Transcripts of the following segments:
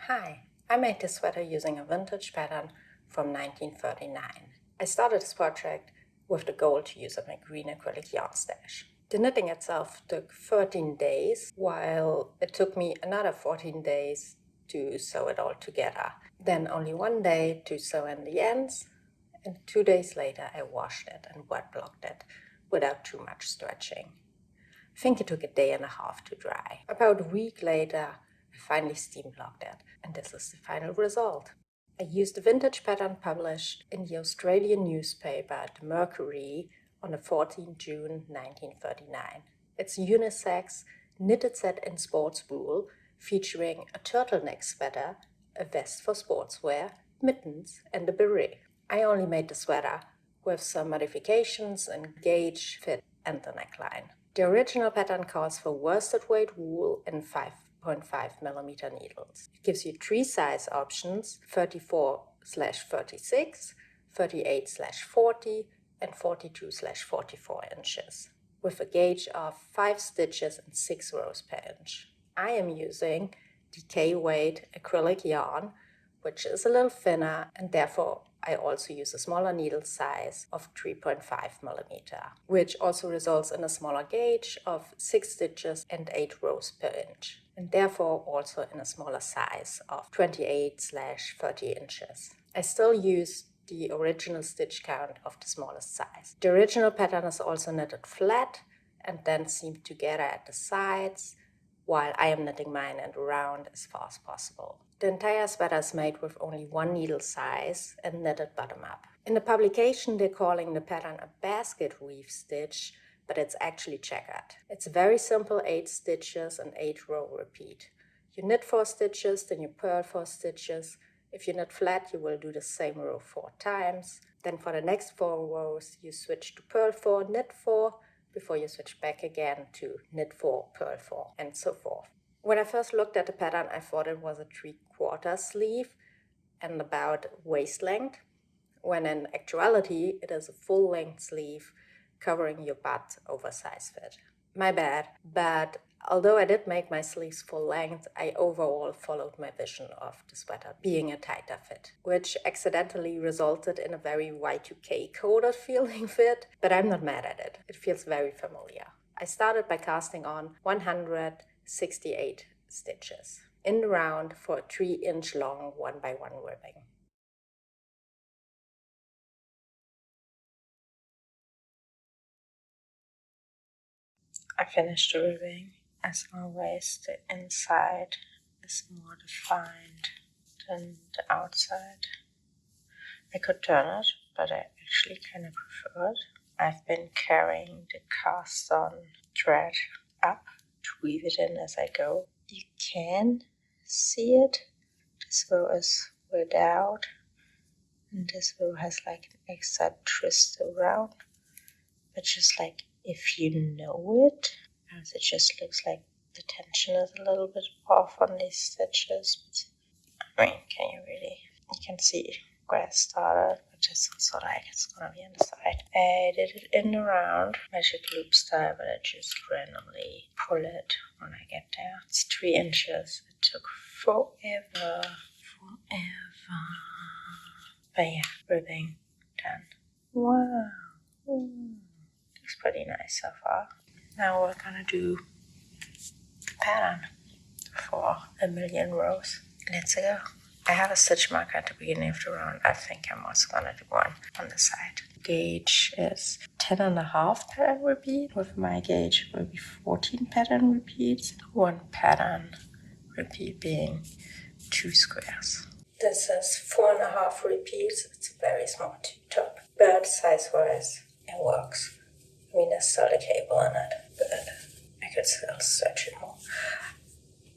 Hi, I made this sweater using a vintage pattern from 1939. I started this project with the goal to use my green acrylic yarn stash. The knitting itself took 13 days, while it took me another 14 days to sew it all together. Then only 1 day to sew in the ends, and 2 days later I washed it and wet blocked it without too much stretching. I think it took a day and a half to dry. About a week later, I finally steam blocked it, and this is the final result. I used the vintage pattern published in the Australian newspaper, the Mercury, on the 14th June 1939. It's a unisex, knitted set in sports wool, featuring a turtleneck sweater, a vest for sportswear, mittens, and a beret. I only made the sweater with some modifications in gauge, fit, and the neckline. The original pattern calls for worsted weight wool and 5.5mm needles. It gives you 3 size options: 34/36, 38/40, and 42/44 inches, with a gauge of 5 stitches and 6 rows per inch. I am using y2k weight acrylic yarn, which is a little thinner, and therefore I also use a smaller needle size of 3.5mm, which also results in a smaller gauge of 6 stitches and 8 rows per inch, and therefore also in a smaller size of 28/30 inches. I still use the original stitch count of the smallest size. The original pattern is also knitted flat and then seamed together at the sides, while I am knitting mine in round as far as possible. The entire sweater is made with only 1 needle size and knitted bottom up. In the publication, they're calling the pattern a basket weave stitch, but it's actually checkered. It's very simple: 8 stitches and 8 row repeat. You knit 4 stitches, then you purl 4 stitches. If you knit flat, you will do the same row 4 times. Then for the next 4 rows, you switch to purl 4, knit 4, before you switch back again to knit 4, purl 4, and so forth. When I first looked at the pattern, I thought it was a 3/4 sleeve and about waist length, when in actuality it is a full-length sleeve covering your butt oversized fit. My bad, but although I did make my sleeves full length, I overall followed my vision of the sweater being a tighter fit, which accidentally resulted in a very y2k coded feeling fit, but I'm not mad at it. It feels very familiar. I started by casting on 168 stitches in the round for a 3-inch long 1x1 ribbing. I finished the ribbing. As always, the inside is more defined than the outside. I could turn it, but I actually kind of prefer it. I've been carrying the cast on thread up to weave it in as I go. You can see it. This row is without, and this row has like an extra twist around, but just like if you know it, as it just looks like the tension is a little bit off on these stitches. But, I mean, can you really? You can see where I started, but it's also like it's gonna be on the side. I did it in the round magic loop style, but I just randomly pull it when I get there. It's 3 inches. It took forever. But yeah, ribbing done. Wow. Looks pretty nice so far. Now we're gonna do the pattern for 1,000,000 rows. Let's go. I have a stitch mark at the beginning of the round. I think I'm also gonna do one on the side. Gauge is 10.5 pattern repeat. With my gauge, it will be 14 pattern repeats. 1 pattern repeat being 2 squares. This is 4.5 repeats. It's a very small top, but size-wise, it works. I mean, there's still a cable in it, but I could still stretch it more.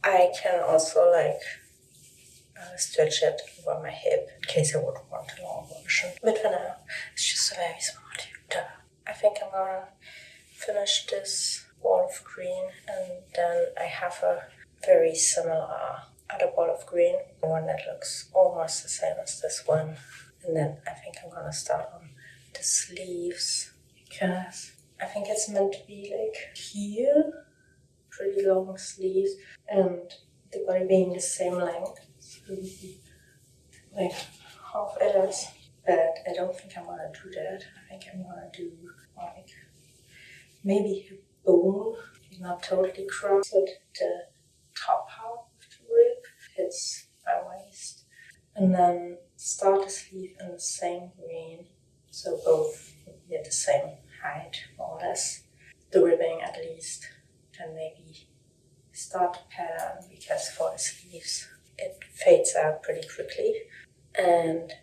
I can also stretch it over my hip in case I would want a long version. But for now, it's just a very small tube. I think I'm gonna finish this ball of green, and then I have a very similar other ball of green, one that looks almost the same as this one. And then I think I'm gonna start on the sleeves, because I think it's meant to be like here, pretty long sleeves, and the body being the same length. So it would be like half edges, but I don't think I'm gonna do that. I think I'm gonna do like maybe a bone, not totally cross, but the top half of the rib hits my waist, and then start the sleeve in the same green, so both would be at the same height, more or less. The ribbing at least, then maybe start the pattern, because for the sleeves it fades out pretty quickly. And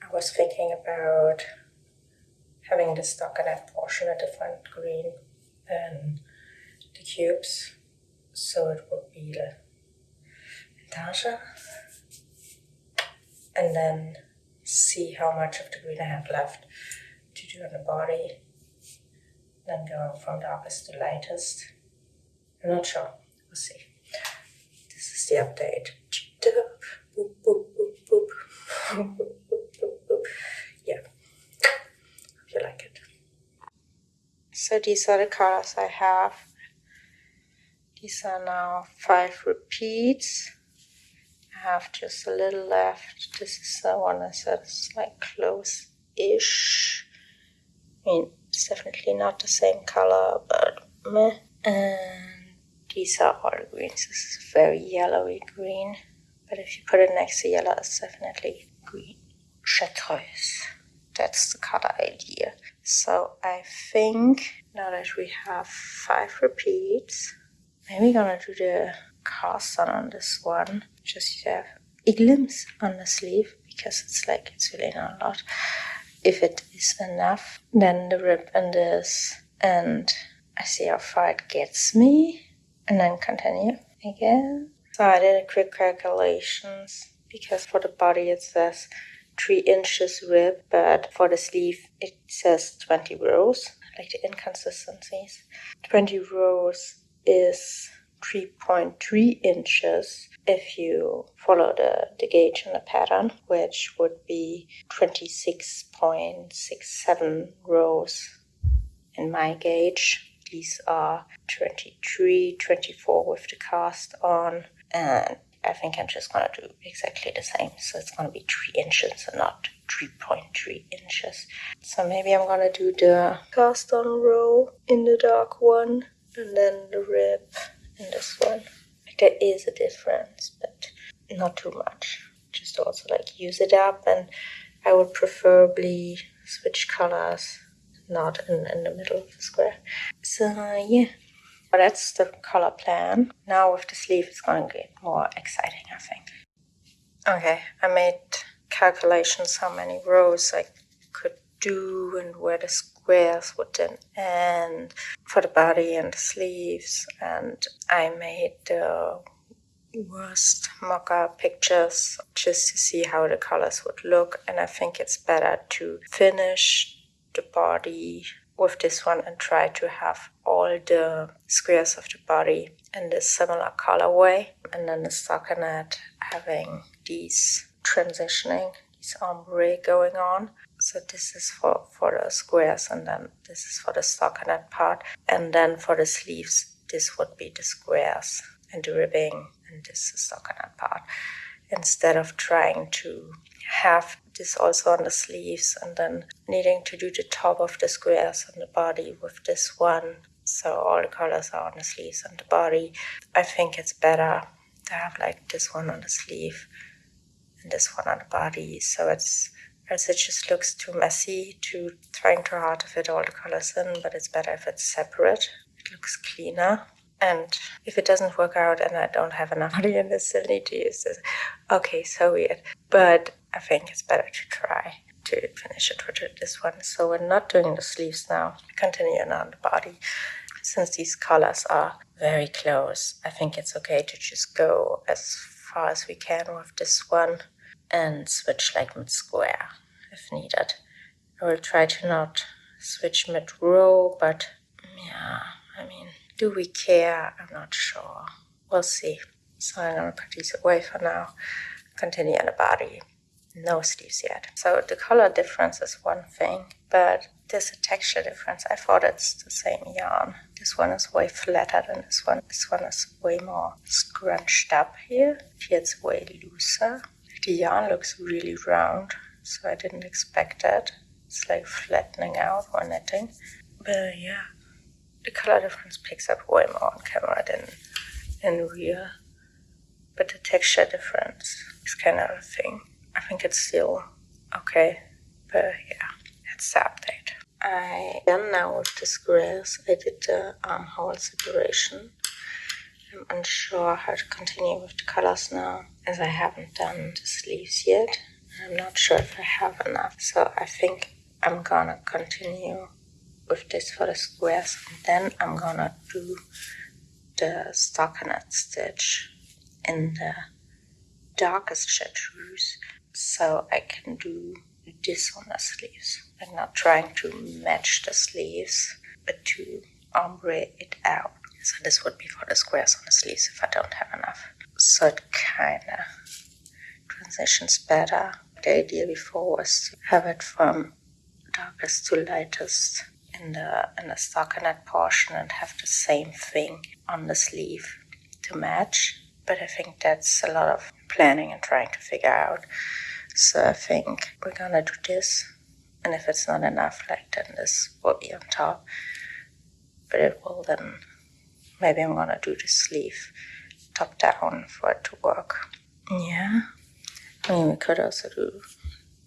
I was thinking about having the stockinette portion a different green than the cubes, so it would be the intarsia, and then see how much of the green I have left to do on the body, then going from darkest to lightest. I'm not sure, we'll see. This is the update. Boop, boop, boop, boop. Yeah, hope you like it. So these are the colors I have. These are now 5 repeats. I have just a little left. This is the one I said is like close-ish. I mean, it's definitely not the same color, but meh. And these are all the greens. This is very yellowy green. But if you put it next to yellow, it's definitely green. Chartreuse. That's the color idea. So I think now that we have 5 repeats, maybe gonna do the cast on this one. Just have a glimpse on the sleeve, because it's really not a lot. If it is enough, then the rib and this, and I see how far it gets me, and then continue again. So I did a quick calculations, because for the body it says 3 inches rib, but for the sleeve it says 20 rows, like the inconsistencies. 20 rows is 3.3 inches if you follow the gauge and the pattern, which would be 26.67 rows in my gauge. These are 23, 24 with the cast on, and I think I'm just gonna do exactly the same. So it's gonna be 3 inches and not 3.3 inches. So maybe I'm gonna do the cast on row in the dark one, and then the rib in this one. There is a difference, but not too much. Just also like use it up, and I would preferably switch colors, not in the middle of the square. So yeah, but that's the color plan. Now with the sleeve it's gonna get more exciting, I think. Okay, I made calculations how many rows I could do and where the squares would then end for the body and the sleeves, and I made the worst mock-up pictures just to see how the colors would look, and I think it's better to finish the body with this one and try to have all the squares of the body in this similar colorway, and then the stockinette having these transitioning, these ombre going on. So this is for the squares, and then this is for the stockinette part, and then for the sleeves this would be the squares and the ribbing, and this is the stockinette part, instead of trying to have this also on the sleeves and then needing to do the top of the squares on the body with this one. So all the colors are on the sleeves and the body. I think it's better to have like this one on the sleeve and this one on the body, so else it just looks too messy, trying too hard to fit all the colors in, but it's better if it's separate. It looks cleaner. And if it doesn't work out and I don't have enough money and I still need to use this, okay, so weird. But I think it's better to try to finish it with this one. So we're not doing the sleeves now. Continuing on the body. Since these colors are very close, I think it's okay to just go as far as we can with this one and switch like mid-square if needed. I will try to not switch mid-row, but yeah, I mean, do we care? I'm not sure. We'll see. So I'm going to put these away for now. Continue on the body no sleeves yet. So the color difference is one thing, but there's a texture difference. I thought it's the same yarn. This one is way flatter than this one. This one is way more scrunched up here. Here it's way looser. The yarn looks really round, so I didn't expect that. It's like flattening out when knitting. But yeah, the color difference picks up way more on camera than in real. But the texture difference is kind of a thing. I think it's still okay, but yeah, that's the update. I done now with the squares. I did the armhole separation. I'm unsure how to continue with the colors now, as I haven't done the sleeves yet. I'm not sure if I have enough, so I think I'm gonna continue with this for the squares, and then I'm gonna do the stockinette stitch in the darkest chartreuse, so I can do this on the sleeves. I'm not trying to match the sleeves, but to ombre it out. So this would be for the squares on the sleeves if I don't have enough. So it kinda transitions better. The idea before was to have it from darkest to lightest in the stockinette portion and have the same thing on the sleeve to match. But I think that's a lot of planning and trying to figure out. So I think we're gonna do this, and if it's not enough, like, then this will be on top. But it will then, maybe I'm gonna do the sleeve top down for it to work. Yeah, I mean, we could also do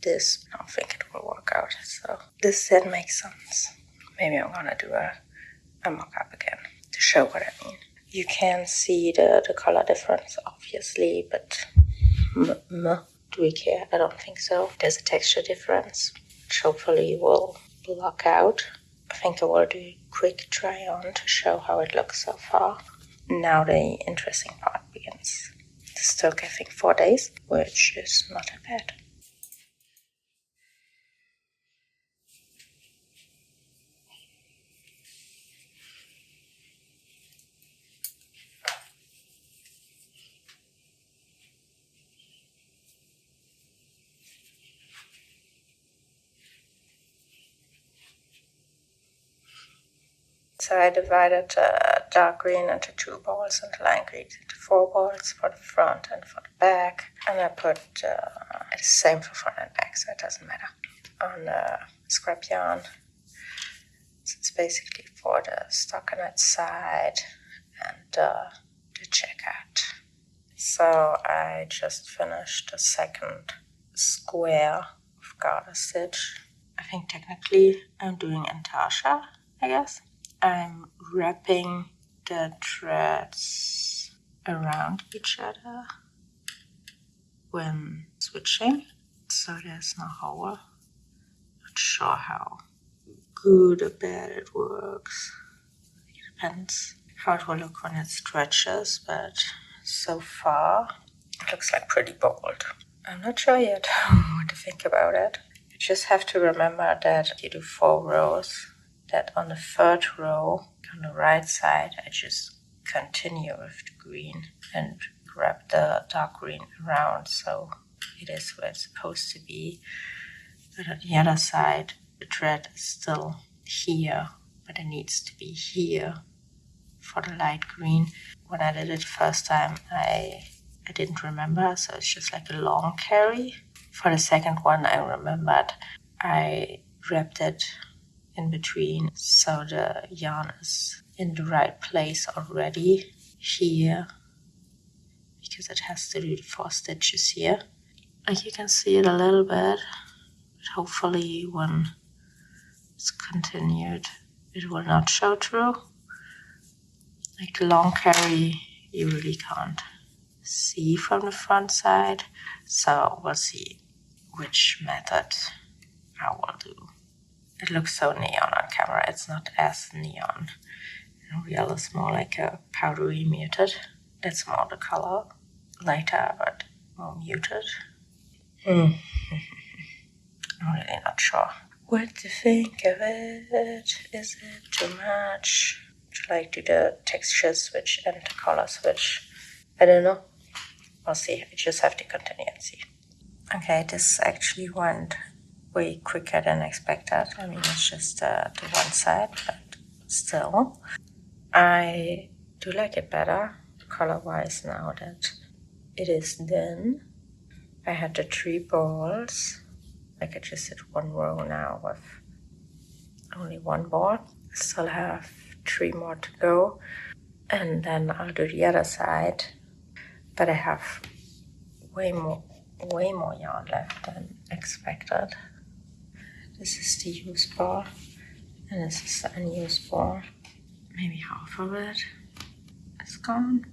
this. I don't think it will work out, so this did make sense. Maybe I'm gonna do a mock-up again to show what I mean. You can see the color difference, obviously, but do we care? I don't think so. There's a texture difference, which hopefully will block out. I think I will do a quick try on to show how it looks so far. Now the interesting part begins. This took, I think, 4 days, which is not that bad. So I divided dark green into 2 balls and light green into 4 balls for the front and for the back. And I put the same for front and back, so it doesn't matter. On scrap yarn. So it's basically for the stockinette side and the checkout. So I just finished the second square of garter stitch. I think technically I'm doing intarsia, I guess. I'm wrapping the threads around each other when switching, so there's no hole. Not sure how good or bad it works. It depends how it will look when it stretches, but so far it looks like pretty bold. I'm not sure yet what to think about it. You just have to remember that you do 4 rows, that on the 3rd row on the right side I just continue with the green and wrap the dark green around so it is where it's supposed to be. But on the other side the thread is still here, but it needs to be here for the light green. When I did it first time I didn't remember, so it's just like a long carry. For the second one I remembered. I wrapped it in between so the yarn is in the right place already here, because it has to do the 4 stitches here. Like you can see it a little bit, but hopefully when it's continued it will not show through. Like the long carry you really can't see from the front side, so we'll see which method I will do. It looks so neon on camera. It's not as neon. In real, it's more like a powdery muted. That's more the color. Lighter, but more muted. I'm really not sure what to think of it. Is it too much? Should I do the texture switch and the color switch? I don't know. We'll see. I just have to continue and see. Okay, this actually went way quicker than expected. I mean, it's just the one side, but still. I do like it better color-wise now that it is done. I had the 3 balls. Like I just did 1 row now with only 1 ball. I still have 3 more to go. And then I'll do the other side. But I have way more yarn left than expected. This is the used ball, and this is the unused ball. Maybe half of it is gone.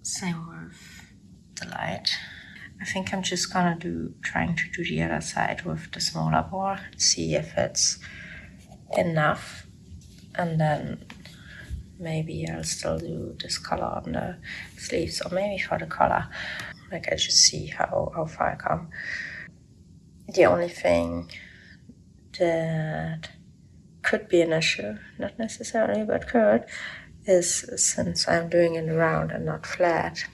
Same with the light. I think I'm just gonna trying to do the other side with the smaller ball, see if it's enough, and then maybe I'll still do this color on the sleeves, or maybe for the collar. Like I just see how far I come. The only thing that could be an issue, not necessarily, but could, is since I'm doing it round and not flat,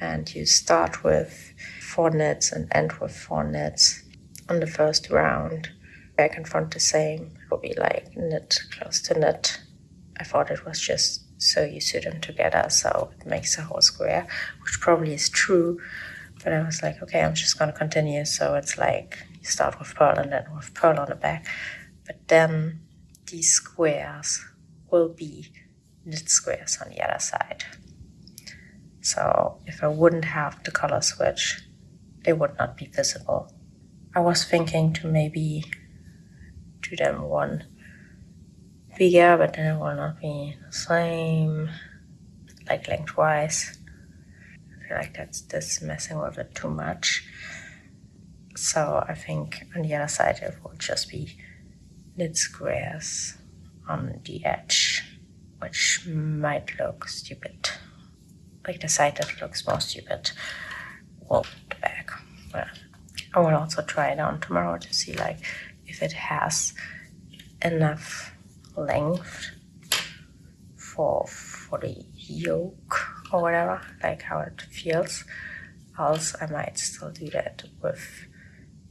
and you start with 4 knits and end with 4 knits on the first round, back and front the same, it will be like knit close to knit. I thought it was just so you sew them together so it makes a whole square, which probably is true, but I was like, okay, I'm just gonna continue, so it's like you start with purl and then with purl on the back, but then these squares will be knit squares on the other side. So if I wouldn't have the color switch, they would not be visible. I was thinking to maybe do them one bigger, but then it will not be the same, like lengthwise. I feel like that's messing with it too much. So I think on the other side it will just be knit squares on the edge, which might look stupid. Like the side that looks more stupid will the back. But I will also try it on tomorrow to see like if it has enough length for the yoke or whatever, like how it feels. Else I might still do that with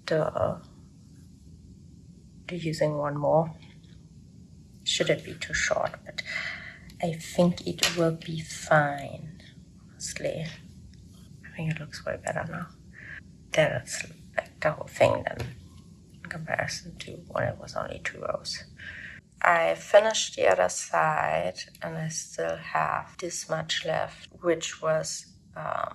the using 1 more. Should it be too short, but I think it will be fine, honestly. I think it looks way better now. That's like the whole thing then, in comparison to when it was only 2 rows. I finished the other side and I still have this much left, which was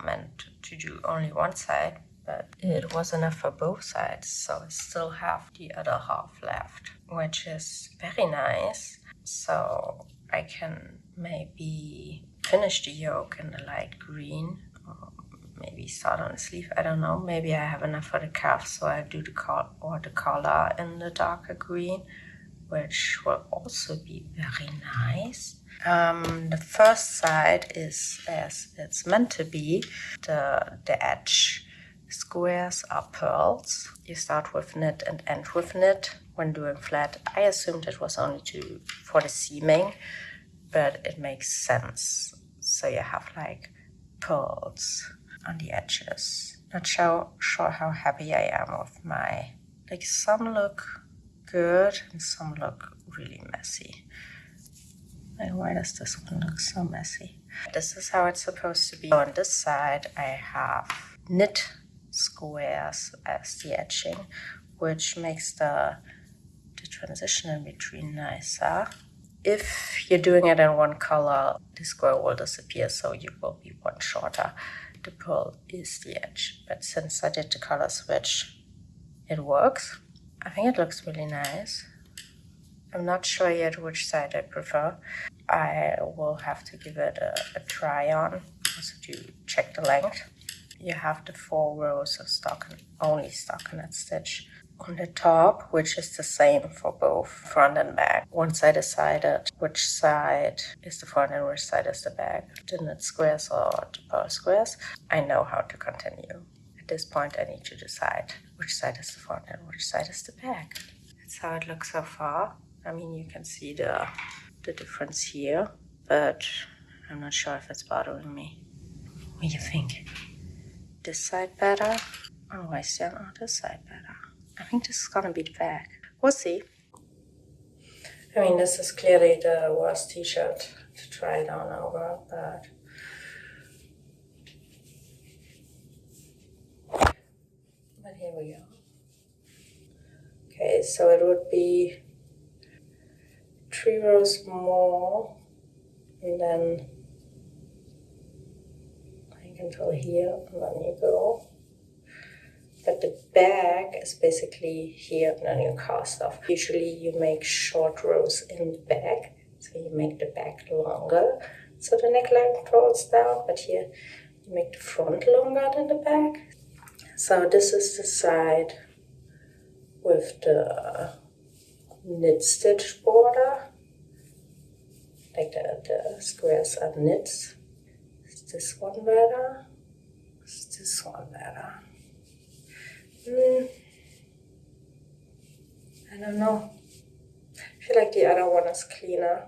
meant to do only one side, but it was enough for both sides, so I still have the other half left, which is very nice. So I can maybe finish the yoke in the light green, or maybe start on the sleeve, I don't know. Maybe I have enough for the cuff, so I do the collar in the darker green, which will also be very nice. The first side is as it's meant to be. The edge squares are pearls. You start with knit and end with knit. When doing flat, I assumed it was only for the seaming, but it makes sense. So you have like pearls on the edges. Not sure how happy I am with my, like some look good and some look really messy. Like, why does this one look so messy? This is how it's supposed to be. On this side I have knit squares as the edging, which makes the transition in between nicer. If you're doing it in one color, the square will disappear, so you will be one shorter. The pearl is the edge, but since I did the color switch, it works. I think it looks really nice. I'm not sure yet which side I prefer. I will have to give it a try on, also to check the length. You have the 4 rows of only stockinette stitch on the top, which is the same for both front and back. Once I decided which side is the front and which side is the back, the knit squares or the pearl squares, I know how to continue. At this point, I need to decide which side is the front and which side is the back. That's how it looks so far. I mean, you can see the difference here, but I'm not sure if it's bothering me. What do you think? this side better, or I still on this side better. I think this is gonna be the back. We'll see. I mean, this is clearly the worst t-shirt to try it on over, but here we go. Okay, so it would be 3 rows more, and then like until here, and then you go. But the back is basically here, and then you cast off. Usually you make short rows in the back, so you make the back longer, so the neckline falls down, but here you make the front longer than the back. So this is the side with the knit stitch border, like the squares are knits. Is this one better? Is this one better? I don't know. I feel like the other one is cleaner.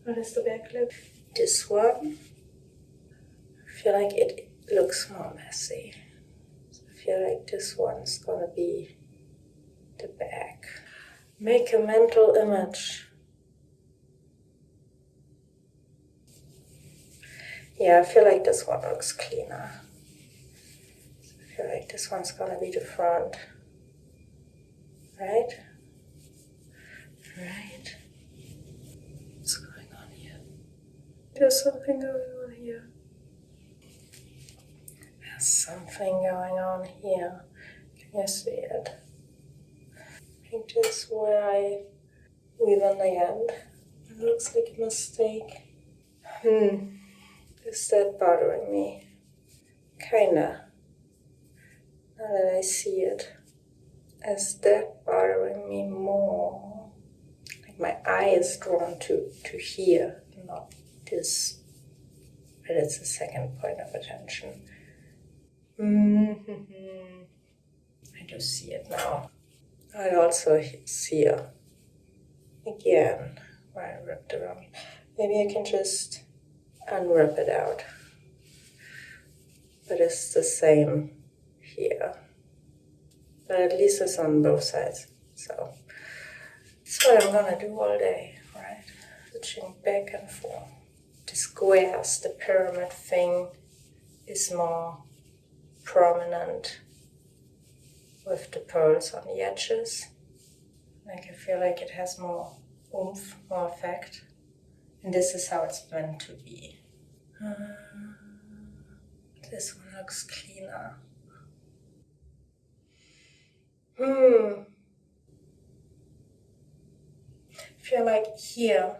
What is the back look? This one, I feel like it looks more messy. So I feel like this one's gonna be the back. Make a mental image. Yeah, I feel like this one looks cleaner. I feel like this one's gonna be the front. Right? Right. What's going on here? There's something going on here. There's something going on here. Can you see it? I think this is where I weave on the end. It looks like a mistake. Is that bothering me? Kinda. Now that I see it. Is that bothering me more? Like my eye is drawn to here, not this. But it's the second point of attention. I do see it now. I also see it again when I ripped it around. Maybe I can just unrip it out. But it's the same here. But at least it's on both sides. So that's what I'm gonna do all day, right? Switching back and forth. The squares, the pyramid thing is more prominent with the pearls on the edges. Like I feel like it has more oomph, more effect. And this is how it's meant to be. This one looks cleaner. I feel like here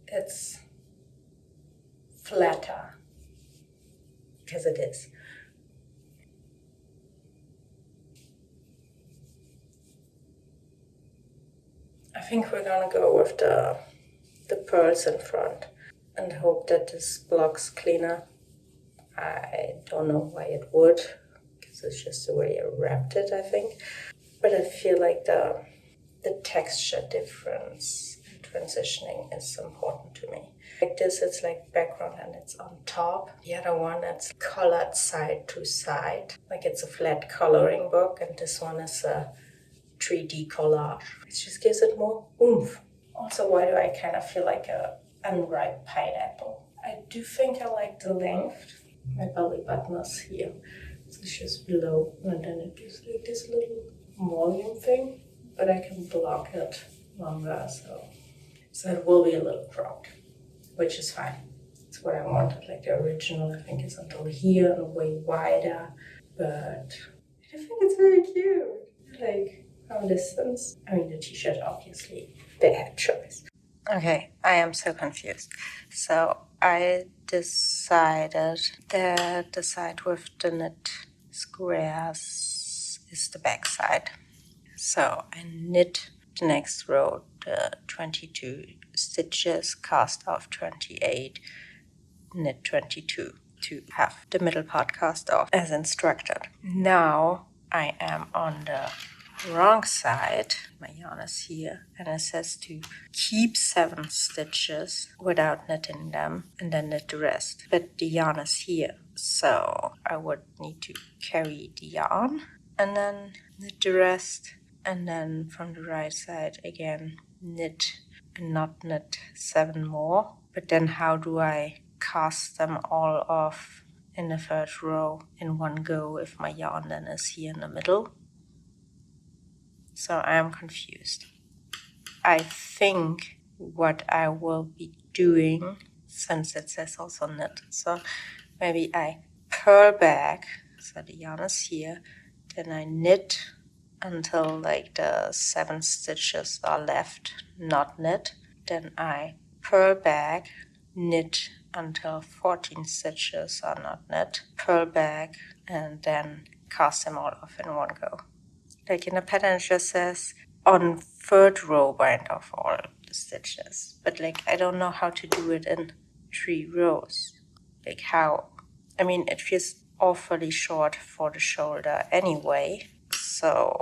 it's flatter, because it is. I think we're gonna go with the pearls in front and hope that this blocks cleaner. I don't know why it would, because it's just the way I wrapped it, I think. But I feel like the texture difference and transitioning is important to me. Like this, it's like background and it's on top. The other one, it's colored side to side. Like it's a flat coloring book, and this one is a 3D collage. It just gives it more oomph. Also, why do I kind of feel like a unripe pineapple? I do think I like the length. My belly button is here. It's just below, and then it gives like this little volume thing, but I can block it longer, so it will be a little cropped, which is fine. It's what I wanted. Like the original, I think, is until here and way wider, but I think it's very cute. Like from distance. I mean, the t-shirt, obviously, bad choice. Okay, I am so confused. So I decided that the side with the knit squares is the back side. So I knit the next row, the 22 stitches, cast off 28, knit 22 to have the middle part cast off as instructed. Now I am on the wrong side. My yarn is here, and it says to keep 7 stitches without knitting them and then knit the rest. But the yarn is here, So I would need to carry the yarn and then knit the rest, and then from the right side again knit and not knit 7 more. But then how do I cast them all off in the first row in one go if my yarn then is here in the middle? So I am confused. I think what I will be doing, since it says also knit, so maybe I purl back, so the yarn is here, then I knit until like the 7 stitches are left not knit, then I purl back, knit until 14 stitches are not knit, purl back, and then cast them all off in one go. Like in the pattern it just says on third row bind off all the stitches, but like I don't know how to do it in 3 rows. Like how? I mean, it feels awfully short for the shoulder anyway, so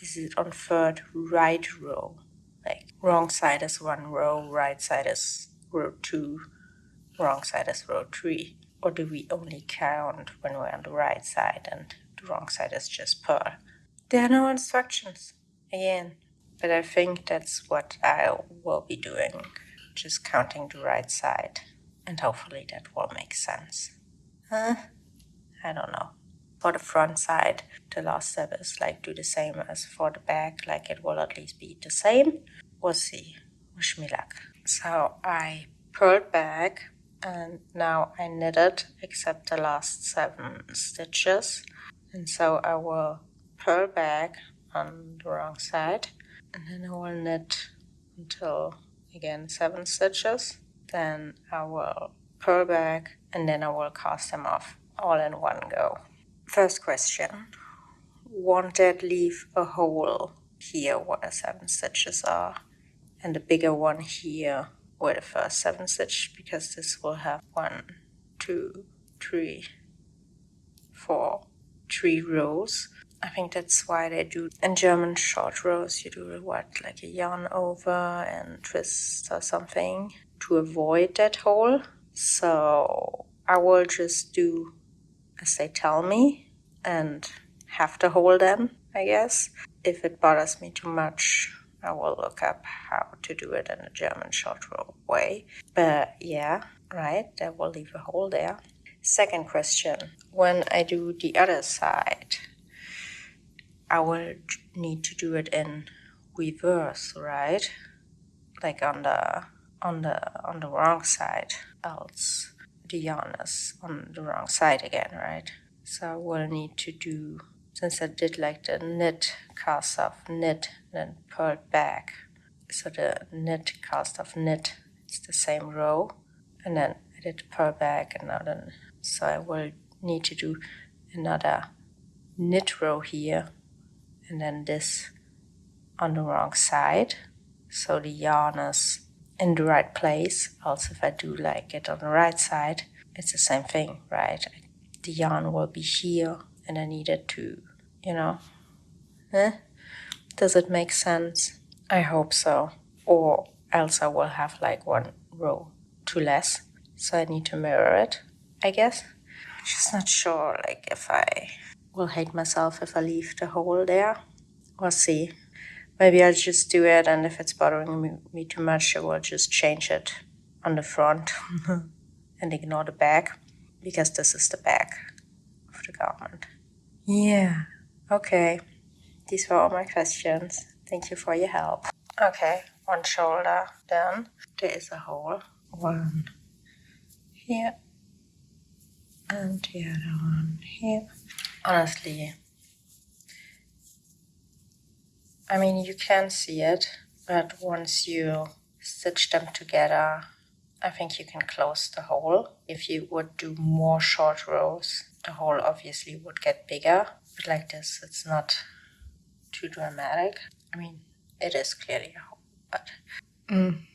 is it on third right row? Like wrong side is 1 row, right side is row 2, wrong side is row 3. Or do we only count when we're on the right side and the wrong side is just purl? There are no instructions, again, but I think that's what I will be doing, just counting the right side, and hopefully that will make sense. I don't know. For the front side, the last step is like do the same as for the back, like it will at least be the same. We'll see. Wish me luck. So I purled back, and now I knitted except the last 7 stitches, and so I will purl back on the wrong side, and then I will knit until again 7 stitches, then I will purl back, and then I will cast them off all in one go. First question, won't that leave a hole here where the 7 stitches are, and the bigger one here where the first 7 stitches, because this will have 1, 2, 3, 4, 3 rows. I think that's why they do in German short rows, you do what, like a yarn over and twist or something to avoid that hole. So I will just do as they tell me and have the hole then, I guess. If it bothers me too much, I will look up how to do it in a German short row way. But yeah, right, that will leave a hole there. Second question, when I do the other side, I will need to do it in reverse, right? Like on the wrong side, else the yarn is on the wrong side again, right? So I will need to do, since I did like the knit, cast off, knit, then purl back. So the knit, cast off, knit, it's the same row. And then I did purl back, and now then, so I will need to do another knit row here, and then this on the wrong side. So the yarn is in the right place. Also, if I do like it on the right side, it's the same thing, right? The yarn will be here, and I need it to, Does it make sense? I hope so. Or else I will have like 1 row too less. So I need to mirror it, I guess. I'm just not sure, like, if I will hate myself if I leave the hole there. We'll see. Maybe I'll just do it, and if it's bothering me too much, I will just change it on the front and ignore the back, because this is the back of the garment. Yeah, okay. These were all my questions. Thank you for your help. Okay, one shoulder done. There is a hole. 1 here, and the other one here. Honestly, I mean, you can see it, but once you stitch them together, I think you can close the hole. If you would do more short rows, the hole obviously would get bigger. But like this, it's not too dramatic. I mean, it is clearly a hole, but I'm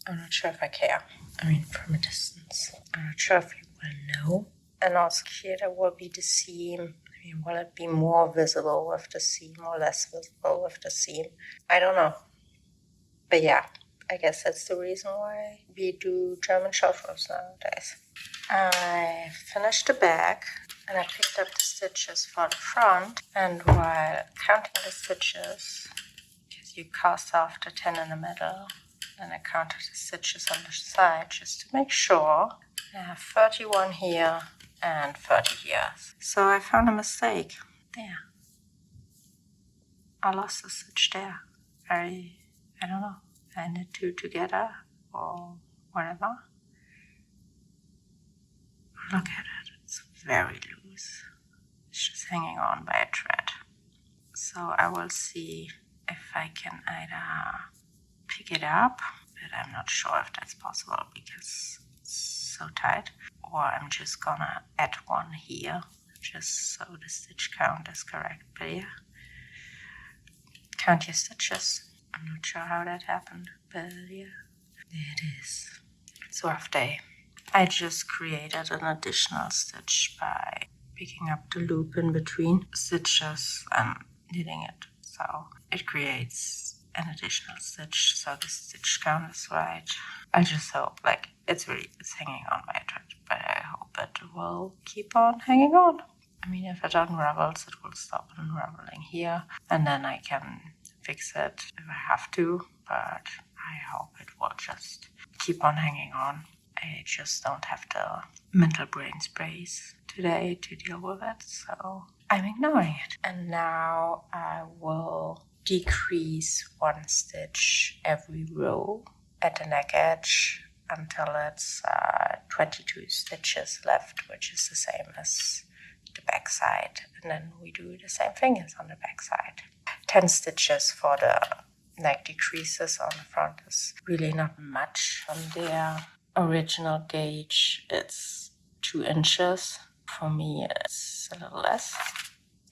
not sure if I care. I mean, from a distance. I'm not sure if you will know. And also here there will be the seam. I mean, will it be more visible with the seam or less visible with the seam? I don't know. But yeah, I guess that's the reason why we do German short rows nowadays. I finished the back and I picked up the stitches for the front, and while counting the stitches, because you cast off the 10 in the middle, and I counted the stitches on the side just to make sure. I have 31 here and 30 here. So I found a mistake. There. I lost a stitch there. I don't know. I knit two together or whatever. Look at it. It's very loose. It's just hanging on by a thread. So I will see if I can either pick it up, but I'm not sure if that's possible because it's so tight, or I'm just gonna add one here just so the stitch count is correct. But yeah, count your stitches. I'm not sure how that happened, but yeah, there it is. It's a rough day. I just created an additional stitch by picking up the loop in between stitches and knitting it. So it creates an additional stitch, so the stitch count is right. I just hope, like, it's hanging on by a thread, but I hope it will keep on hanging on. I mean, if it unravels, it will stop unraveling here, and then I can fix it if I have to, but I hope it will just keep on hanging on. I just don't have the mental brain space today to deal with it, so I'm ignoring it. And now I will decrease one stitch every row at the neck edge until it's 22 stitches left, which is the same as the back side. And then we do the same thing as on the back side. 10 stitches for the neck decreases on the front is really not much. On their original gauge, it's 2 inches. For me, it's a little less.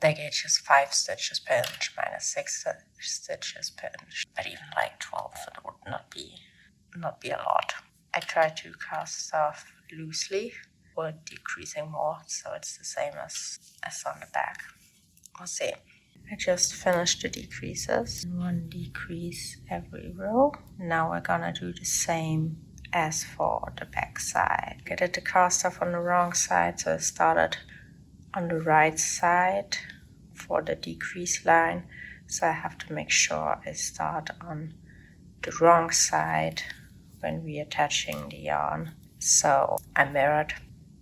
Their gauge is 5 stitches per inch minus 6 stitches per inch. But even like 12, it would not be a lot. I try to cast off loosely or decreasing more, so it's the same as on the back. We'll see. I just finished the decreases. 1 decrease every row. Now we're gonna do the same as for the back side. I did the cast off on the wrong side, so I started on the right side for the decrease line. So I have to make sure I start on the wrong side when reattaching the yarn. So I mirrored.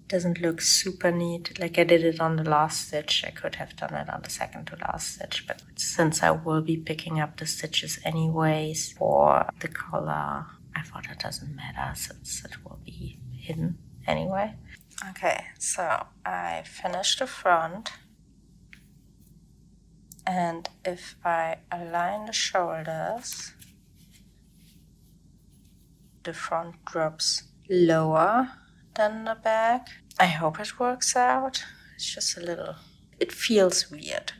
Doesn't look super neat. Like I did it on the last stitch. I could have done it on the second to last stitch, but since I will be picking up the stitches anyways for the collar, I thought it doesn't matter since it will be hidden anyway. Okay, so I finished the front, and if I align the shoulders, the front drops lower than the back. I hope it works out. It's just a little, it feels weird.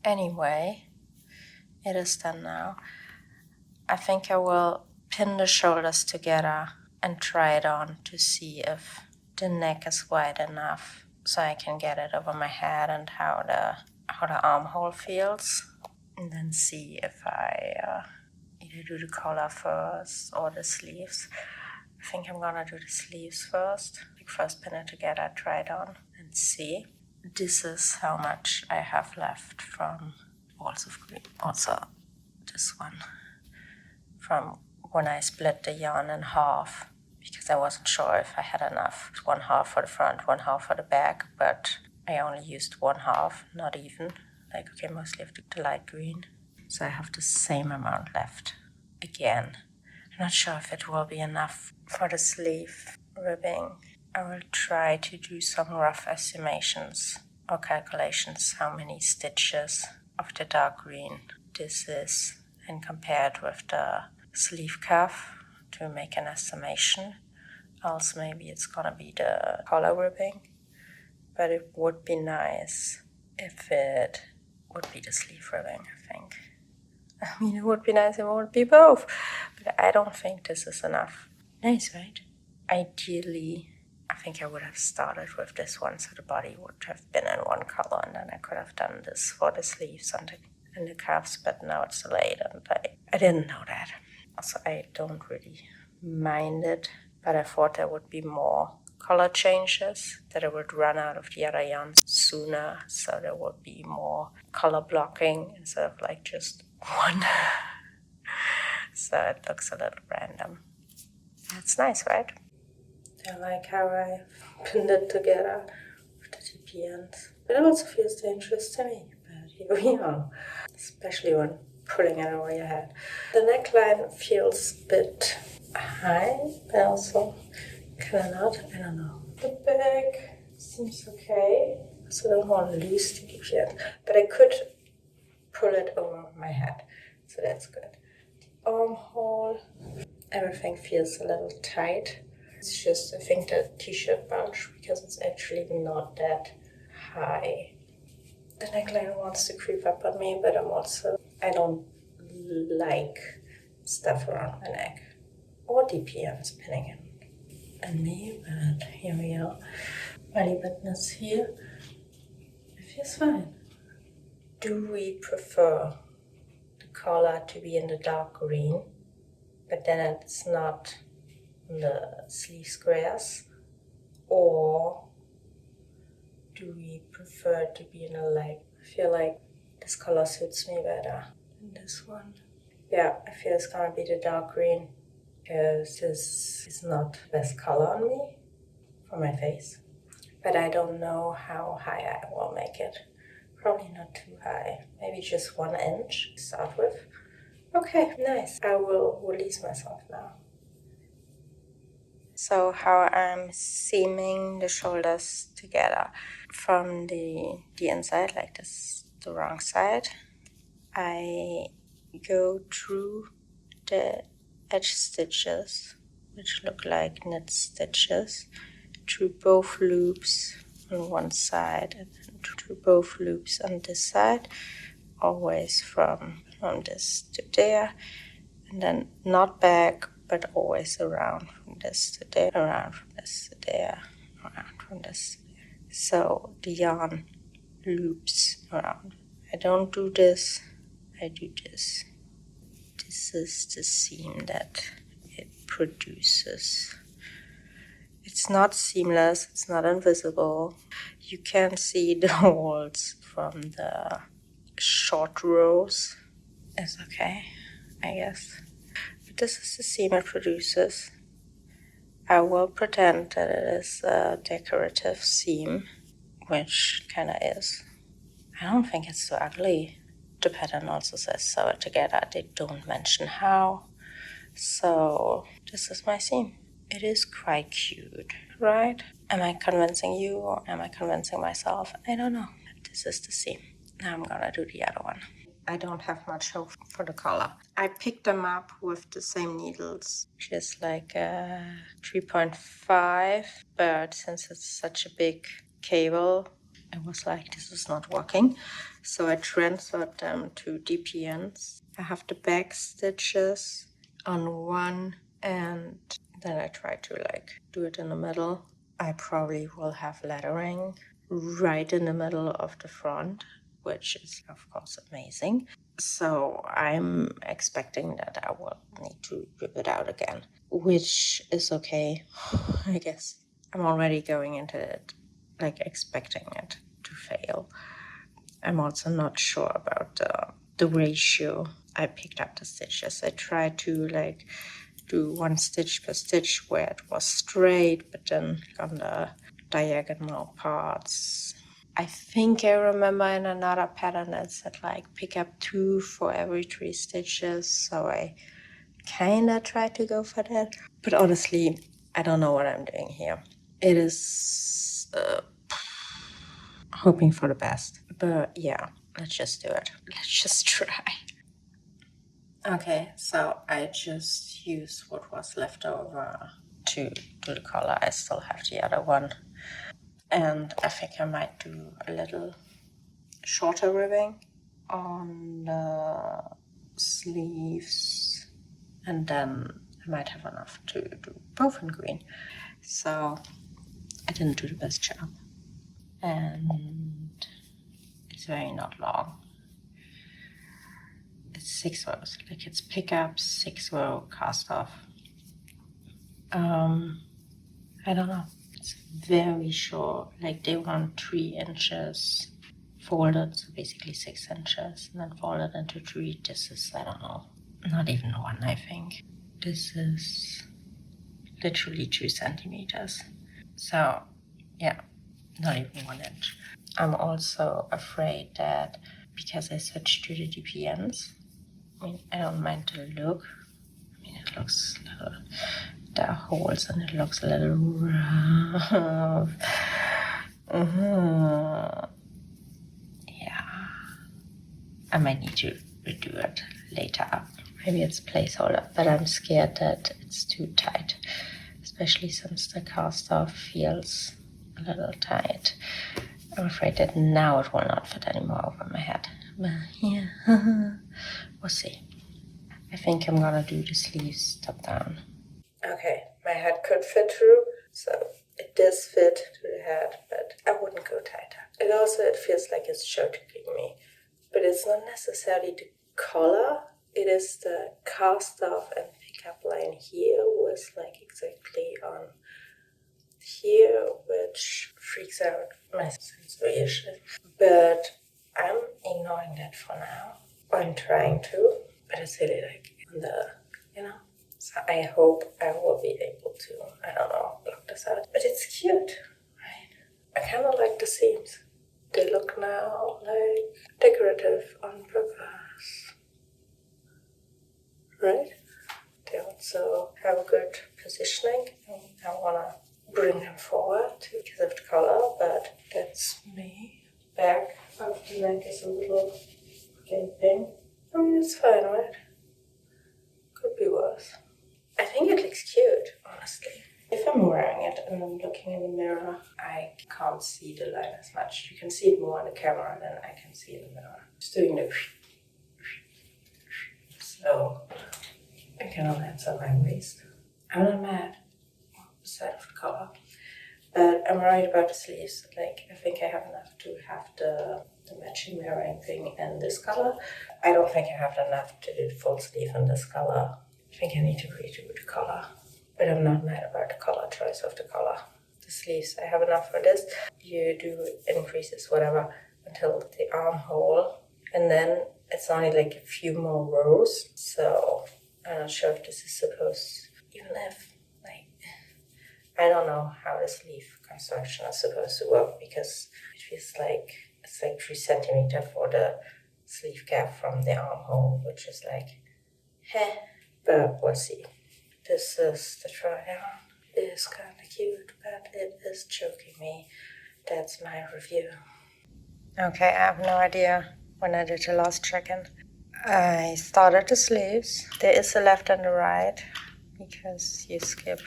Anyway, it is done now. I think I will pin the shoulders together and try it on to see if the neck is wide enough so I can get it over my head and how the armhole feels, and then see if I either do the collar first or the sleeves. I think I'm gonna do the sleeves first. Like first pin it together, try it on, and see. This is how much I have left from Walls of Green. Also, this one. From when I split the yarn in half, because I wasn't sure if I had enough. 1/2 for the front, 1/2 for the back, but I only used 1/2, not even. Like, okay, mostly of the light green. So I have the same amount left again. I'm not sure if it will be enough for the sleeve ribbing. I will try to do some rough estimations or calculations how many stitches of the dark green this is, and compare it with the sleeve cuff to make an estimation. Else maybe it's gonna be the collar ribbing, but it would be nice if it would be the sleeve ribbing, I think. I mean, it would be nice if it would be both, but I don't think this is enough. Nice, right? Ideally, I think I would have started with this one, so the body would have been in one color, and then I could have done this for the sleeves and the cuffs, but now it's delayed, and I didn't know that. Also, I don't really mind it, but I thought there would be more color changes, that it would run out of the other yarns sooner, so there would be more color blocking instead of like just one. So it looks a little random. That's nice, right? I like how I pinned it together with the TP ends. But it also feels dangerous to me. But here we are, especially when pulling it over your head. The neckline feels a bit high, but also kind of not. I don't know. The bag seems okay. So I don't want to lose the TP ends. But I could pull it over my head. So that's good. The armhole, everything feels a little tight. It's just, I think, the t-shirt bunch, because it's actually not that high. The neckline wants to creep up on me, but I don't like stuff around my neck or DPMs pinning in and me, but here we are. Belly buttons here. It feels fine. Do we prefer the collar to be in the dark green, but then it's not the sleeve squares, or do we prefer to be in a light? I feel like this color suits me better than this one. Yeah, I feel it's gonna be the dark green, because this is not the best color on me for my face. But I don't know how high I will make it. Probably not too high, maybe just 1 inch to start with. Okay, nice. I will release myself now. So how I'm seaming the shoulders together from the inside, like this, the wrong side, I go through the edge stitches, which look like knit stitches, through both loops on one side and then through both loops on this side, always from this to there, and then not back, but always around from this to there, around from this to there, around from this to there. So the yarn loops around. I don't do this, I do this. This is the seam that it produces. It's not seamless, it's not invisible. You can see the walls from the short rows. It's okay, I guess. But this is the seam it produces. I will pretend that it is a decorative seam, which kinda is. I don't think it's so ugly. The pattern also says sew it together. They don't mention how. So this is my seam. It is quite cute, right? Am I convincing you or am I convincing myself? I don't know. This is the seam. Now I'm gonna do the other one. I don't have much hope for the collar. I picked them up with the same needles, just like 3.5, but since it's such a big cable, I was like, this is not working. So I transferred them to DPNs. I have the back stitches on one, and then I try to like do it in the middle. I probably will have lettering right in the middle of the front, which is of course amazing. So I'm expecting that I will need to rip it out again, which is okay, I guess. I'm already going into it like expecting it to fail. I'm also not sure about the ratio I picked up the stitches. I tried to like do 1 stitch per stitch where it was straight, but then on the diagonal parts, I think I remember in another pattern it said like pick up 2 for every 3 stitches, so I kinda tried to go for that. But honestly, I don't know what I'm doing here. It is hoping for the best. But yeah, let's just do it. Let's just try. Okay, so I just used what was left over to do the collar. I still have the other one. And I think I might do a little shorter ribbing on the sleeves. And then I might have enough to do both in green. So I didn't do the best job. And it's very not long. It's 6 rows, like it's pick up, 6 row cast off. I don't know. It's very short, like they want 3 inches folded, so basically 6 inches, and then folded into 3. This is, I don't know, not even 1, I think. This is literally 2 centimeters. So, yeah, not even 1 inch. I'm also afraid that because I switched to the DPNs, I mean, I don't mind the look. I mean, it looks a little, there are holes and it looks a little rough. Yeah, I might need to redo it later. Maybe it's placeholder, but I'm scared that it's too tight, especially since the cast off feels a little tight. I'm afraid that now it will not fit anymore over my head. But yeah, we'll see. I think I'm gonna do the sleeves top down. Okay, my head could fit through, so it does fit to the head, but I wouldn't go tighter. And also it feels like it's choking me, but it's not necessarily the collar. It is the cast off and pickup line here was like exactly on here, which freaks out my sensory issues. But I'm ignoring that for now. I'm trying to, but it's really like in the, So I hope I will be able to, I don't know, block this out. But it's cute, right? I kind of like the seams. They look now like decorative on purpose, right? They also have a good positioning. I want to bring them forward because of the color, but that's me. Back of the neck is a little gaping. I mean, it's fine, right? Could be worse. I think it looks cute, honestly. If I'm wearing it and I'm looking in the mirror, I can't see the line as much. You can see it more on the camera than I can see in the mirror. Just doing the so I kind of lands on my waist. I'm not mad, beside of the color. But I'm worried about the sleeves. Like, I think I have enough to have the matching mirroring thing in this color. I don't think I have enough to do the full sleeve in this color. I think I need to redo the color. But I'm not mad about the color choice of the color. The sleeves, I have enough for this. You do increases, whatever, until the armhole. And then it's only like a few more rows. So I'm not sure if this is supposed, even if, like, I don't know how the sleeve construction is supposed to work because it feels like it's like 3 centimeters for the sleeve gap from the armhole, which is like, but we'll see. This is the try-on. It is kind of cute, but it is choking me. That's my review. Okay, I have no idea when I did the last check-in. I started the sleeves. There is a left and a right because you skip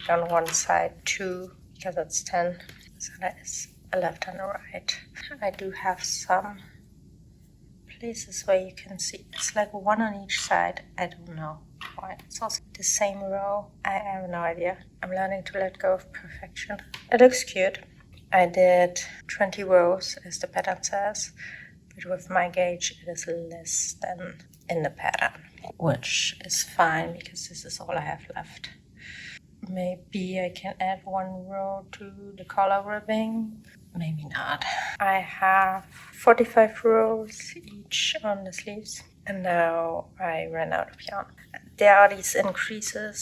on one side 2 because it's 10. So that is a left and a right. I do have some places where you can see it's like 1 on each side. I don't know why. It's also the same row. I have no idea. I'm learning to let go of perfection. It looks cute. I did 20 rows as the pattern says, but with my gauge it is less than in the pattern, which is fine because this is all I have left. Maybe I can add 1 row to the collar ribbing. Maybe not. I have 45 rows each on the sleeves. And now I ran out of yarn. There are these increases.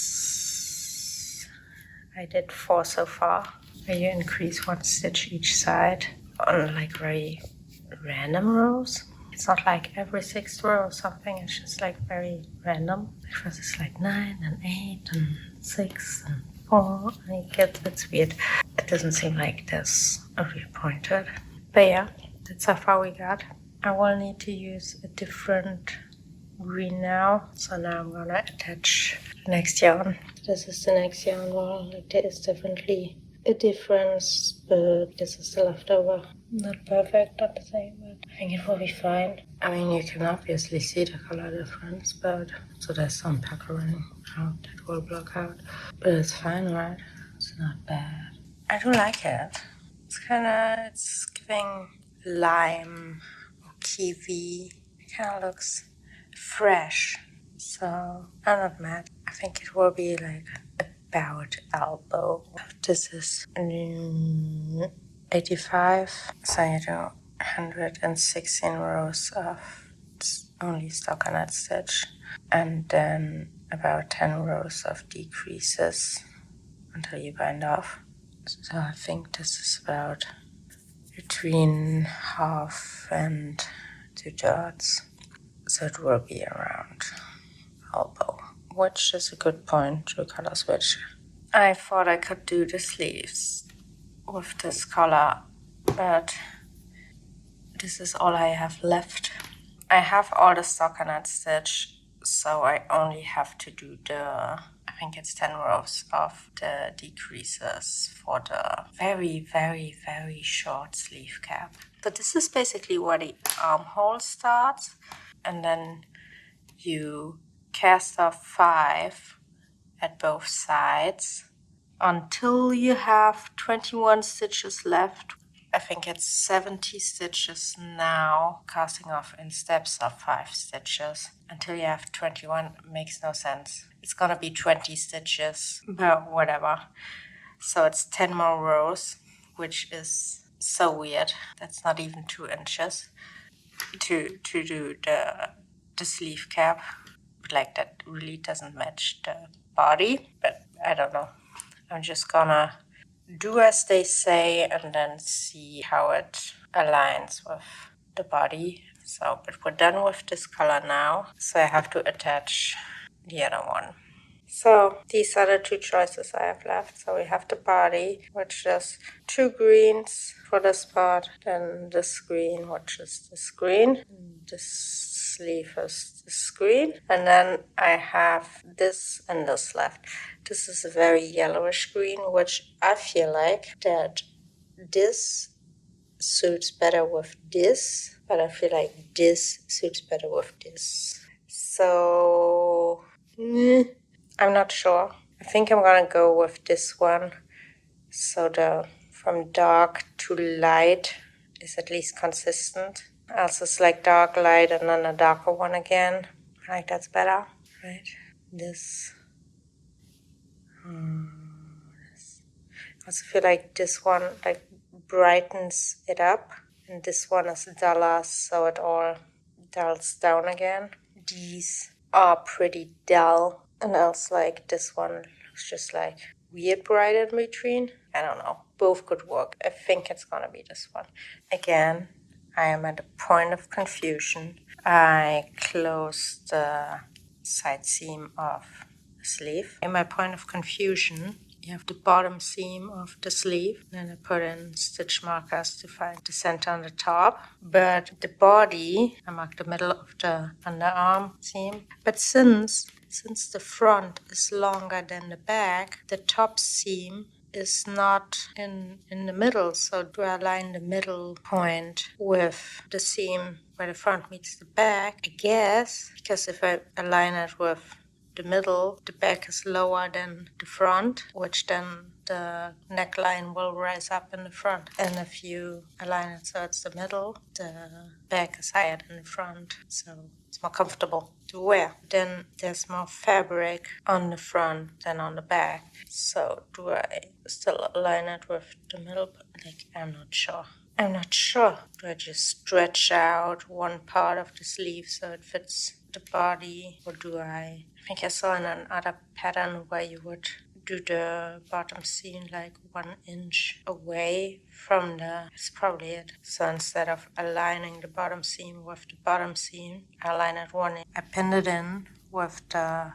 I did 4 so far. Where you increase 1 stitch each side on like very random rows. It's not like every 6th row or something. It's just like very random. At first it's like 9 and 8 and 6 and 4. And it's weird. It doesn't seem like there's a real point to it. But yeah, that's how far we got. I will need to use a different green now. So now I'm gonna attach the next yarn. This is the next yarn wall. Like there is definitely a difference, but this is the leftover. Not perfect, not the same, but I think it will be fine. I mean, you can obviously see the color difference, but so there's some puckering out that will block out. But it's fine, right? It's not bad. I do like it. It's giving lime or kiwi. It kind of looks fresh. So I'm not mad. I think it will be like a about elbow. This is 85, so you do 116 rows of only stockinette stitch, and then about 10 rows of decreases until you bind off. So I think this is about between half and 2/3. So it will be around elbow, which is a good point to color switch. I thought I could do the sleeves with this color, but this is all I have left. I have all the stockinette stitch, so I only have to do I think it's 10 rows of the decreases for the very, very, very short sleeve cap. So this is basically where the armhole starts, and then you cast off 5 at both sides until you have 21 stitches left. I think it's 70 stitches now, casting off in steps of 5 stitches. Until you have 21, makes no sense. It's gonna be 20 stitches, but whatever. So it's 10 more rows, which is so weird. That's not even 2 inches to do the sleeve cap. Like, that really doesn't match the body, but I don't know. I'm just gonna do as they say and then see how it aligns with the body. So, but we're done with this color now, so I have to attach the other one. So these are the 2 choices I have left. So we have the body, which is 2 greens for this part, then this green, which is this green, this sleeve is this green, and then I have this and this left. This is a very yellowish green, which I feel like that this suits better with this, but I feel like this suits better with this. So I'm not sure. I think I'm gonna go with this one. So the from dark to light is at least consistent. Else it's like dark, light, and then a darker one again. I think that's better, right? This. I also feel like this one like brightens it up, and this one is duller, so it all dulls down again. These are pretty dull, and else like this one looks just like weird bright in between. I don't know. Both could work. I think it's gonna be this one. Again, I am at a point of confusion. I closed the side seam of the sleeve. In my point of confusion, you have the bottom seam of the sleeve, then I put in stitch markers to find the center on the top. But the body, I marked the middle of the underarm seam. But since the front is longer than the back, the top seam is not in the middle. So do I align the middle point with the seam where the front meets the back? I guess, because if I align it with the middle, the back is lower than the front, which then the neckline will rise up in the front. And if you align it so it's the middle, the back is higher than the front, so it's more comfortable to wear. Then there's more fabric on the front than on the back. So do I still align it with the middle? Like, I'm not sure. Do I just stretch out one part of the sleeve so it fits the body, or do I think I saw in another pattern where you would do the bottom seam like 1 inch away from it's probably it. So instead of aligning the bottom seam with the bottom seam, I align it 1 inch. I pinned it in with the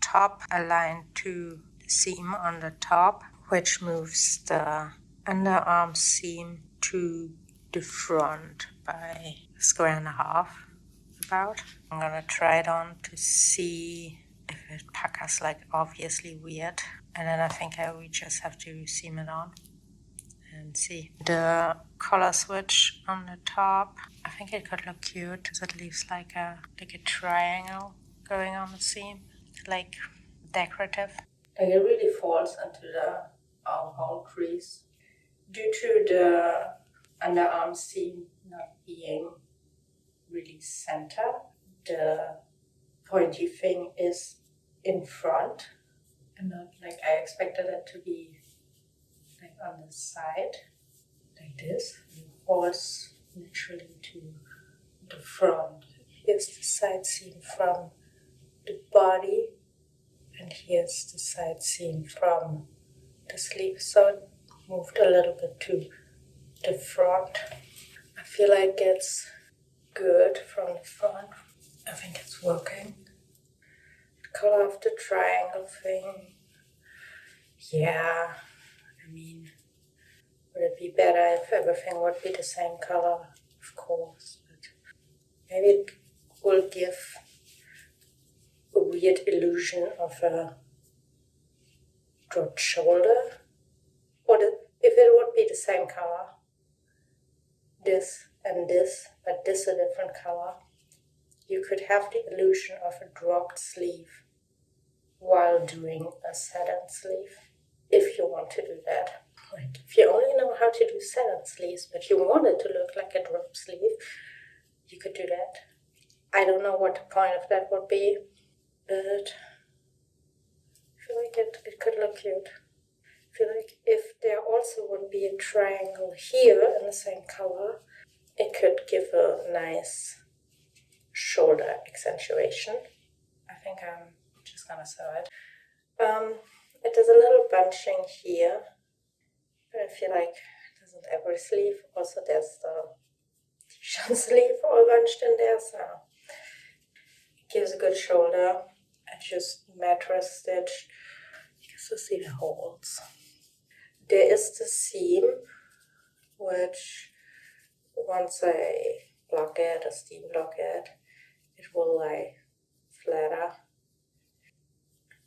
top aligned to the seam on the top, which moves the underarm seam to the front by 1.5 squares about. I'm gonna try it on to see if it puckers like obviously weird, and then I think we just have to seam it on and see. The color switch on the top, I think it could look cute because it leaves like a triangle going on the seam, like decorative. Like it really falls into the armhole crease due to the underarm seam not being really center. The pointy thing is in front, and not like I expected it to be like on the side, like this. It falls naturally to the front. Here's the side seam from the body, and here's the side seam from the sleeve. So it moved a little bit to the front. I feel like it's good from the front. I think it's working. The color of the triangle thing. Yeah, I mean, would it be better if everything would be the same color? Of course, but maybe it will give a weird illusion of a dropped shoulder. Or if it would be the same color, this and this, but this a different color, you could have the illusion of a dropped sleeve while doing a satin sleeve, if you want to do that. Like, if you only know how to do satin sleeves, but you want it to look like a drop sleeve, you could do that. I don't know what the point of that would be, but I feel like it could look cute. I feel like if there also would be a triangle here in the same color, it could give a nice shoulder accentuation. I think I'm just gonna sew it. It is a little bunching here, but I feel like it isn't every sleeve. Also, there's the t-shirt sleeve all bunched in there, so it gives a good shoulder. I just mattress stitched. You can still see the holes. There is the seam, which once I block it, or steam block it, it will lie flatter.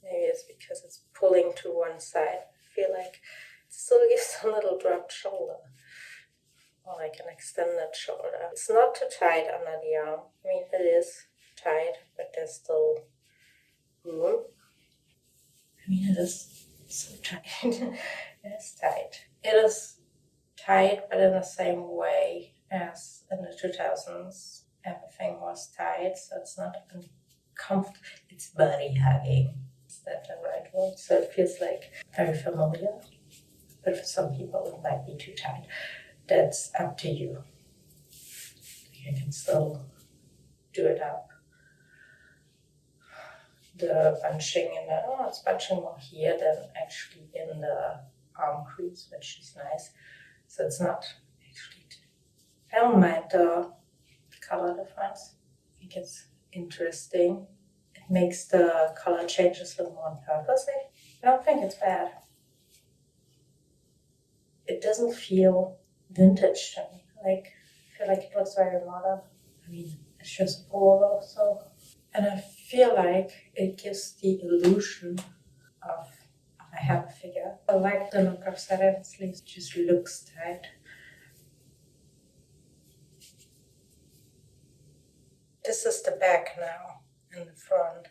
Maybe it's because it's pulling to one side. I feel like it still gives a little dropped shoulder, or like an extended shoulder. It's not too tight under the arm. I mean, it is tight, but there's still room. I mean, it is so tight. It is tight. It is tight, but in the same way as in the 2000s. Everything was tight, so it's not uncomfortable. It's body hugging. Is that the right word? So it feels like very familiar, but for some people it might be too tight. That's up to you. You can still do it up. The bunching it's bunching more here than actually in the arm crease, which is nice. So it's not actually, I don't mind the color difference. I think it's interesting. It makes the color changes a little more on purpose. I don't think it's bad. It doesn't feel vintage to me. Like, I feel like it looks very modern. I mean, it's just a polo, so. And I feel like it gives the illusion of I have a figure. I like the look of satin sleeves. It just looks tight. This is the back now in the front.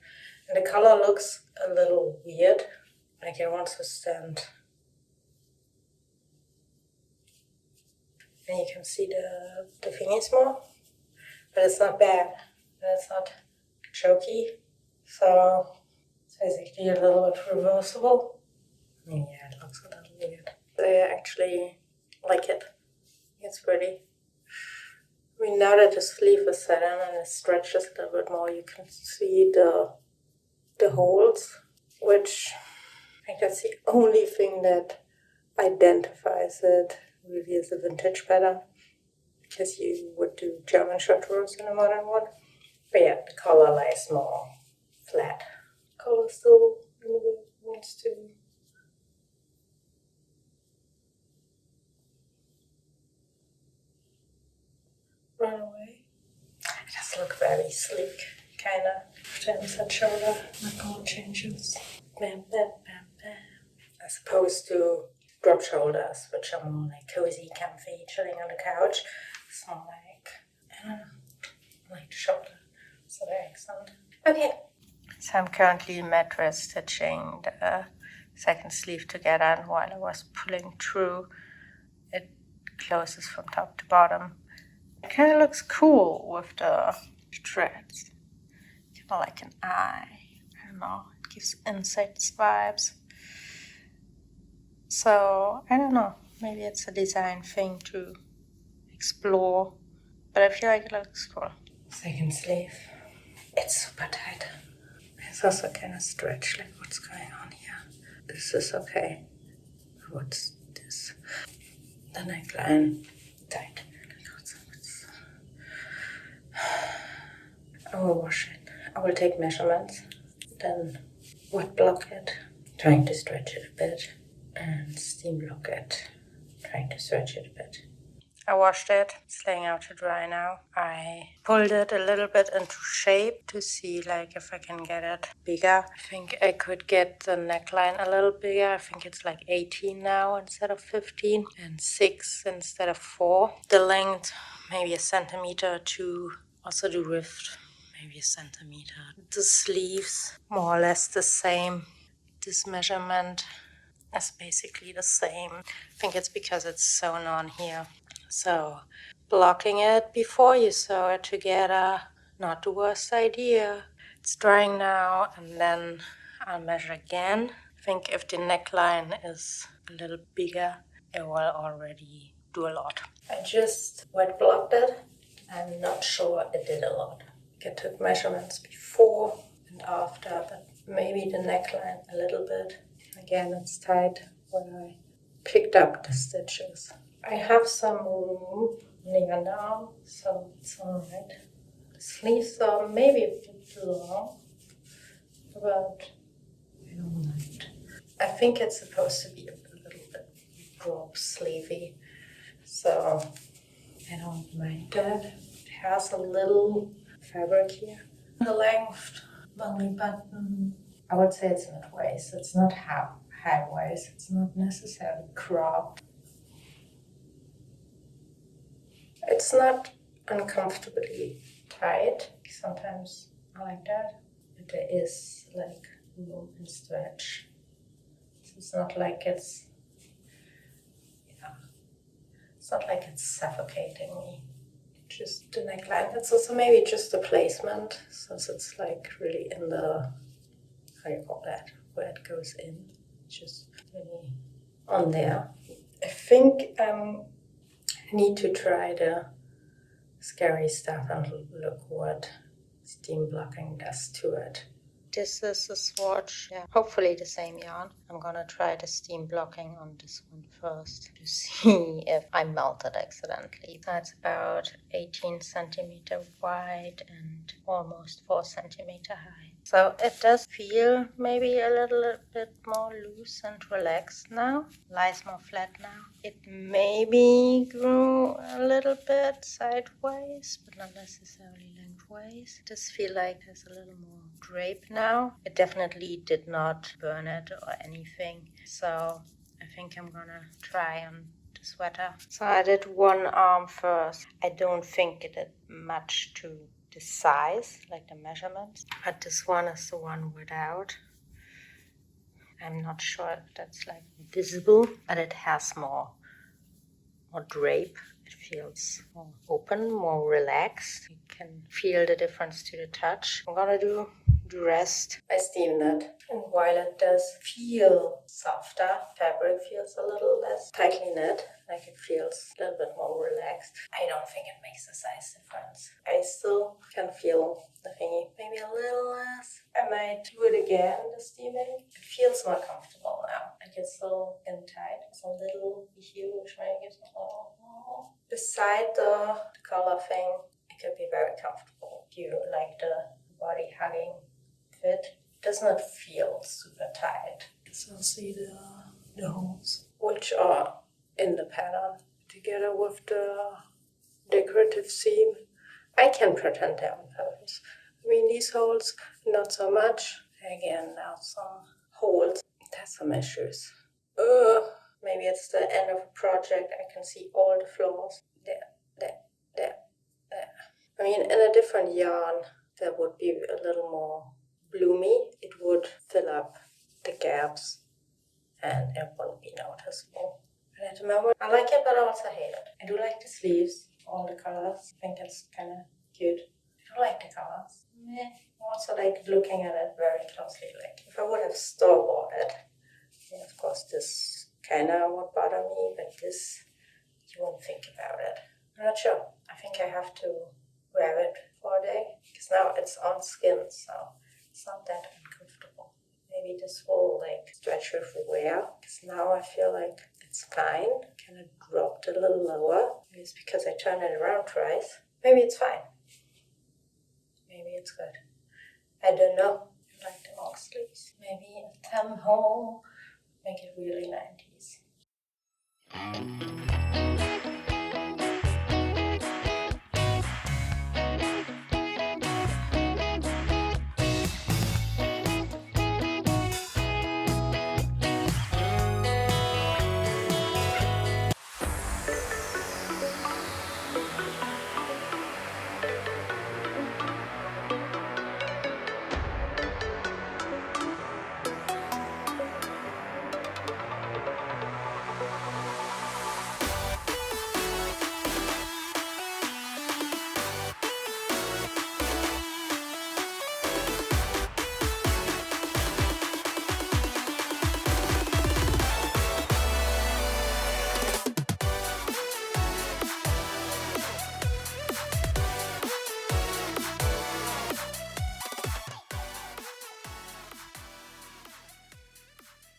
And the color looks a little weird. Like it wants to stand. And you can see the thingies more. But it's not bad. And it's not choky. So it's basically a little bit reversible. I mean, yeah, it looks a little weird. I actually like it. It's pretty. I mean, now that the sleeve is satin and it stretches a little bit more, you can see the holes, which I think that's the only thing that identifies it really as a vintage pattern, because you would do German short rows in a modern one. But yeah, the color lies more flat. Color still wants to run away. It does look very sleek, kind of. Turns and shoulder, like all changes. Bam, bam, bam, bam. As opposed to drop shoulders, which are more like cozy, comfy, chilling on the couch. It's more like, I don't know, like the shoulder. So very excellent. Okay. So I'm currently mattress stitching the second sleeve together, and while I was pulling through, it closes from top to bottom. It kind of looks cool with the threads. Kind of like an eye. I don't know. It gives insects vibes. So I don't know, maybe it's a design thing to explore, but I feel like it looks cool. Second sleeve. It's super tight. It's also kind of stretched, like what's going on here. This is okay. What's this? The neckline tight. I will wash it. I will take measurements, then wet block it, trying to stretch it a bit, and steam block it, trying to stretch it a bit. I washed it. It's laying out to dry now. I pulled it a little bit into shape to see like if I can get it bigger. I think I could get the neckline a little bigger. I think it's like 18 now instead of 15 and 6 instead of 4. The length, maybe a centimeter or 2. Also the width, maybe a centimeter. The sleeves, more or less the same. This measurement is basically the same. I think it's because it's sewn on here. So blocking it before you sew it together, not the worst idea. It's drying now, and then I'll measure again. I think if the neckline is a little bigger, it will already do a lot. I just wet blocked it. I'm not sure it did a lot. I took measurements before and after, but maybe the neckline a little bit. Again, it's tight when I picked up the stitches. I have some room on the underarm, so it's alright. The sleeves are maybe a bit long, but I don't mind. I think it's supposed to be a little bit broad sleevey, so I don't mind that. It has a little fabric here. The length, belly button, I would say it's mid-waist. It's not high waist. It's not necessarily cropped. It's not uncomfortably tight. Sometimes I like that. But there is like room and stretch. So it's not like it's suffocating me. Just the neckline. It's also maybe just the placement, since it's like really in the, how you call that, where it goes in. Just really on there. I think I need to try the scary stuff and look what steam blocking does to it. This is a swatch, hopefully the same yarn. I'm gonna try the steam blocking on this one first to see if I melted accidentally. That's about 18 centimeter wide and almost 4 centimeter high. So it does feel maybe a little bit more loose and relaxed now. Lies more flat now. It maybe grew a little bit sideways, but not necessarily lengthways. It does feel like there's a little more drape now. It definitely did not burn it or anything. So I think I'm gonna try on the sweater. So I did one arm first. I don't think it did much to the size, like the measurements, but this one is the one without. I'm not sure if that's like visible, but it has more drape. It feels more open, more relaxed. You can feel the difference to the touch. I'm gonna do the rest. I steamed it, and while it does feel softer, fabric feels a little less tightly knit, like it feels a little bit more relaxed. I don't think it makes a size difference. I still can feel the thingy, maybe a little less. I might do it again, the steaming. It feels more comfortable now. Like it's still in tight. It's a little huge, right? Beside the color thing, it could be very comfortable. If you like the body hugging fit, it does not feel super tight. So see the holes, which are in the pattern, together with the decorative seam. I can pretend they're on purpose. I mean, these holes, not so much. Again, now some holes. There's some issues. Maybe it's the end of a project. I can see all the flaws. There. I mean, in a different yarn, that would be a little more bloomy. It would fill up the gaps and it wouldn't be noticeable. But at the moment, I like it, but I also hate it. I do like the sleeves, all the colors. I think it's kind of cute. I I like the colors. I also like looking at it very closely. Like if I would have store-bought it, of course this kind of would bother me, but this, you won't think about it. I'm not sure. I think I have to wear it for a day, because now it's on skin, so it's not that uncomfortable. Maybe this will like stretch with wear, because now I feel like it's fine. Kind of dropped a little lower. Maybe it's because I turned it around twice. Maybe it's fine. Maybe it's good. I don't know. I like the long sleeves. Maybe a thumb hole, make it really 90s.